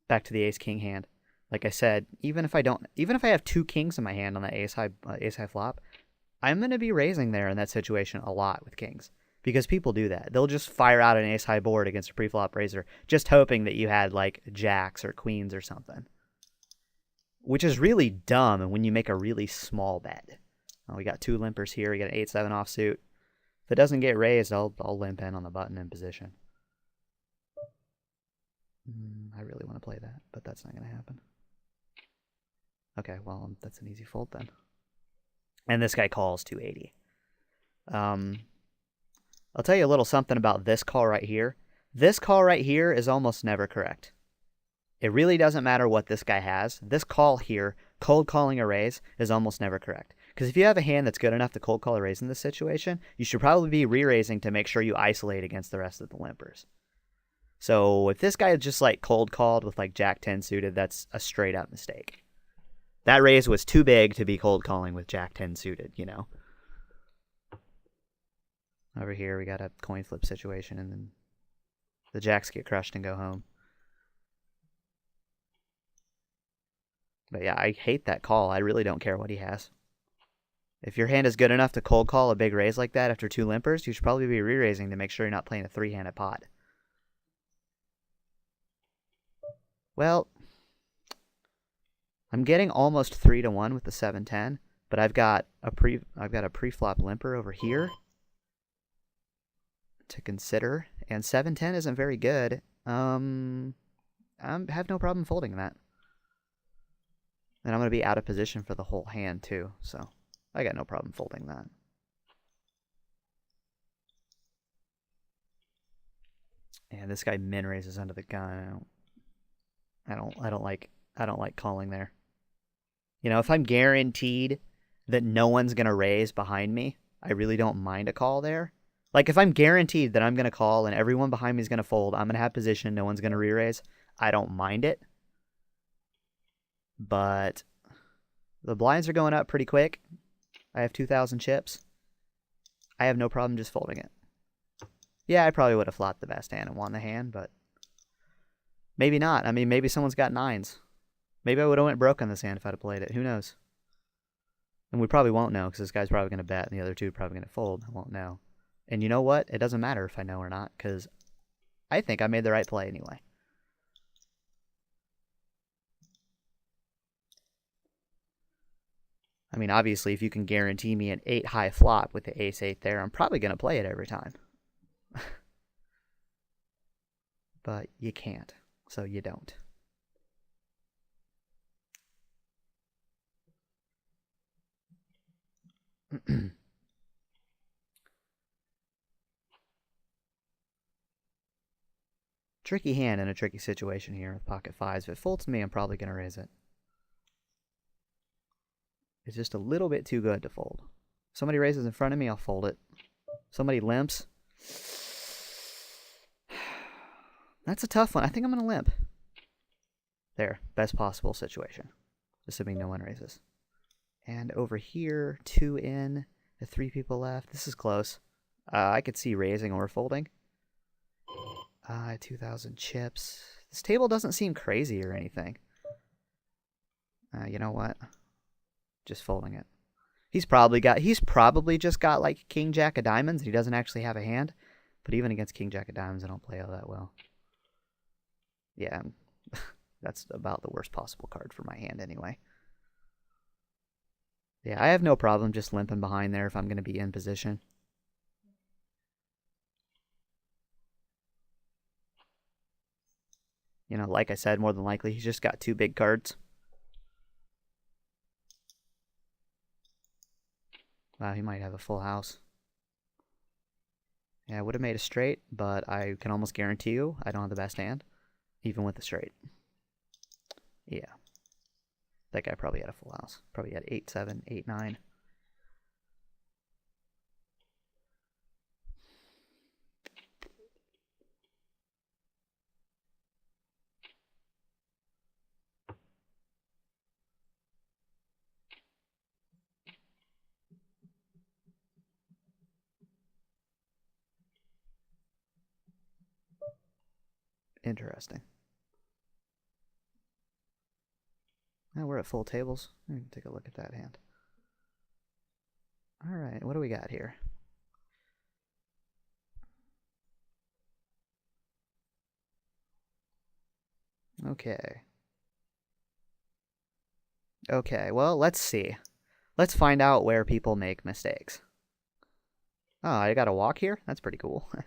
back to the ace-king hand. Like I said, even if I have two kings in my hand on that ace-high flop, I'm going to be raising there in that situation a lot with kings. Because people do that. They'll just fire out an ace-high board against a pre-flop raiser, just hoping that you had, like, jacks or queens or something. Which is really dumb when you make a really small bet. We got two limpers here. We got an 8-7 offsuit. If it doesn't get raised, I'll limp in on the button in position. I really want to play that, but that's not going to happen. Okay, well, that's an easy fold then. And this guy calls 280. I'll tell you a little something about this call right here. This call right here is almost never correct. It really doesn't matter what this guy has. This call here, cold calling a raise, is almost never correct. Because if you have a hand that's good enough to cold call a raise in this situation, you should probably be re-raising to make sure you isolate against the rest of the limpers. So if this guy is just like cold called with like Jack 10 suited, that's a straight up mistake. That raise was too big to be cold calling with Jack 10 suited, you know. Over here we got a coin flip situation and then the jacks get crushed and go home. But yeah, I hate that call. I really don't care what he has. If your hand is good enough to cold call a big raise like that after two limpers, you should probably be re-raising to make sure you're not playing a three-handed pot. Well, I'm getting almost 3-1 with the 7-10, but I've got a pre-flop limper over here to consider, and 7-10 isn't very good. I have no problem folding that. And I'm going to be out of position for the whole hand too, so I got no problem folding that. And this guy min raises under the gun. I don't like calling there. You know, if I'm guaranteed that no one's going to raise behind me, I really don't mind a call there. Like if I'm guaranteed that I'm going to call and everyone behind me is going to fold, I'm going to have position, no one's going to re-raise, I don't mind it. But the blinds are going up pretty quick. I have 2,000 chips. I have no problem just folding it. Yeah, I probably would have flopped the best hand and won the hand, but maybe not. I mean, maybe someone's got nines. Maybe I would have went broke on this hand if I'd have played it. Who knows? And we probably won't know because this guy's probably going to bet and the other two are probably going to fold. I won't know. And you know what? It doesn't matter if I know or not because I think I made the right play anyway. I mean, obviously, if you can guarantee me an 8 high flop with the ace-8 there, I'm probably going to play it every time. But you can't, so you don't. Tricky hand in a tricky situation here with pocket fives. If it folds to me, I'm probably going to raise it. It's just a little bit too good to fold. Somebody raises in front of me, I'll fold it. Somebody limps. That's a tough one. I think I'm going to limp. There, best possible situation. Assuming no one raises. And over here, 2 in, the 3 people left. This is close. I could see raising or folding. 2,000 chips. This table doesn't seem crazy or anything. You know what? Just folding it. He's probably just got like King Jack of diamonds. He doesn't actually have a hand. But even against King Jack of diamonds, I don't play all that well. Yeah, that's about the worst possible card for my hand anyway. Yeah, I have no problem just limping behind there if I'm going to be in position. You know, like I said, more than likely, he's just got 2 big cards. Wow, he might have a full house. Yeah, I would have made a straight, but I can almost guarantee you I don't have the best hand, even with the straight. Yeah. That guy probably had a full house. Probably had 8-7, 8-9. Interesting. Now we're at full tables. Let me take a look at that hand. All right, what do we got here? Okay. Okay, well, let's see. Let's find out where people make mistakes. Oh, I got a walk here? That's pretty cool. I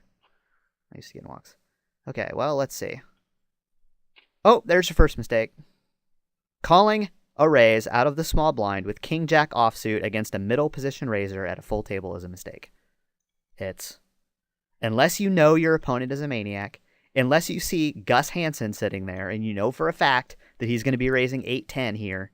used to get walks. Okay, well, let's see. Oh, there's your first mistake. Calling a raise out of the small blind with king jack offsuit against a middle position raiser at a full table is a mistake. It's, unless you know your opponent is a maniac, unless you see Gus Hansen sitting there and you know for a fact that he's going to be raising 8-10 here.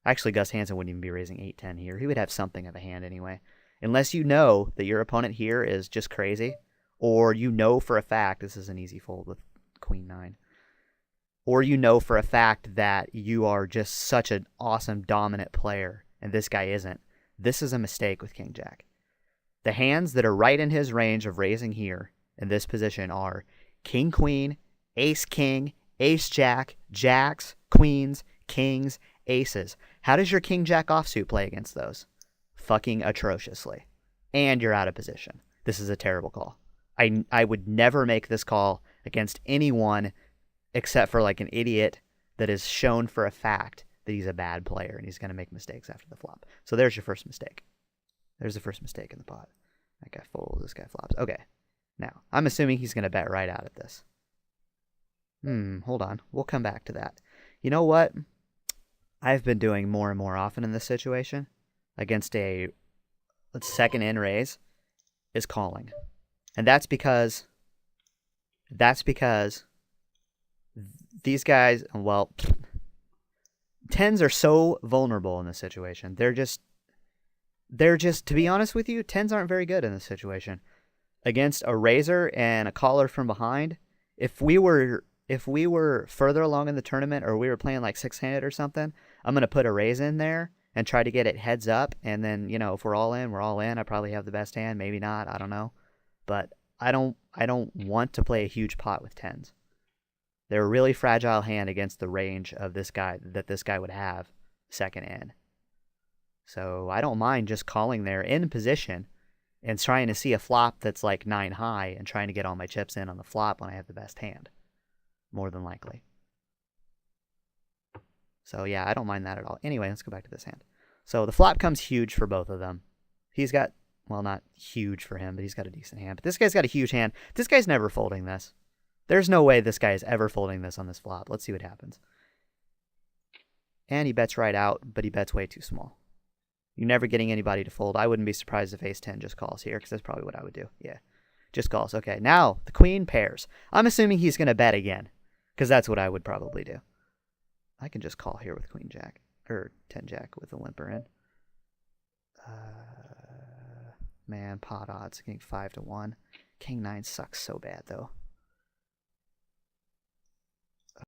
Actually, Gus Hansen wouldn't even be raising 8-10 here. He would have something of a hand anyway. Unless you know that your opponent here is just crazy, or you know for a fact, this is an easy fold with queen 9, or you know for a fact that you are just such an awesome dominant player and this guy isn't, this is a mistake with king jack. The hands that are right in his range of raising here in this position are king queen, ace king, ace jack, jacks, queens, kings, aces. How does your king jack offsuit play against those? Fucking atrociously. And you're out of position. This is a terrible call. I would never make this call against anyone except for like an idiot that is shown for a fact that he's a bad player and he's going to make mistakes after the flop. So there's your first mistake. There's the first mistake in the pot. That guy folds, this guy flops. Okay. Now, I'm assuming he's going to bet right out at this. Hold on. We'll come back to that. You know what I've been doing more and more often in this situation against a second in raise is calling. And that's because these guys, well, tens are so vulnerable in this situation. They're just, to be honest with you, tens aren't very good in this situation. Against a raiser and a caller from behind, if we were further along in the tournament or we were playing like six-handed or something, I'm going to put a raise in there and try to get it heads up. And then, if we're all in, we're all in. I probably have the best hand. Maybe not. I don't know. But I don't want to play a huge pot with tens. They're a really fragile hand against the range of this guy that this guy would have second in. So I don't mind just calling there in position and trying to see a flop that's like 9 high and trying to get all my chips in on the flop when I have the best hand. More than likely. So yeah, I don't mind that at all. Anyway, let's go back to this hand. So the flop comes huge for both of them. He's got, well, not huge for him, but he's got a decent hand. But this guy's got a huge hand. This guy's never folding this. There's no way this guy is ever folding this on this flop. Let's see what happens. And he bets right out, but he bets way too small. You're never getting anybody to fold. I wouldn't be surprised if ace-10 just calls here, because that's probably what I would do. Yeah, just calls. Okay, now the queen pairs. I'm assuming he's going to bet again, because that's what I would probably do. I can just call here with queen jack, or 10 jack with a limper in. Man, pot odds, getting 5-1. King 9 sucks so bad, though.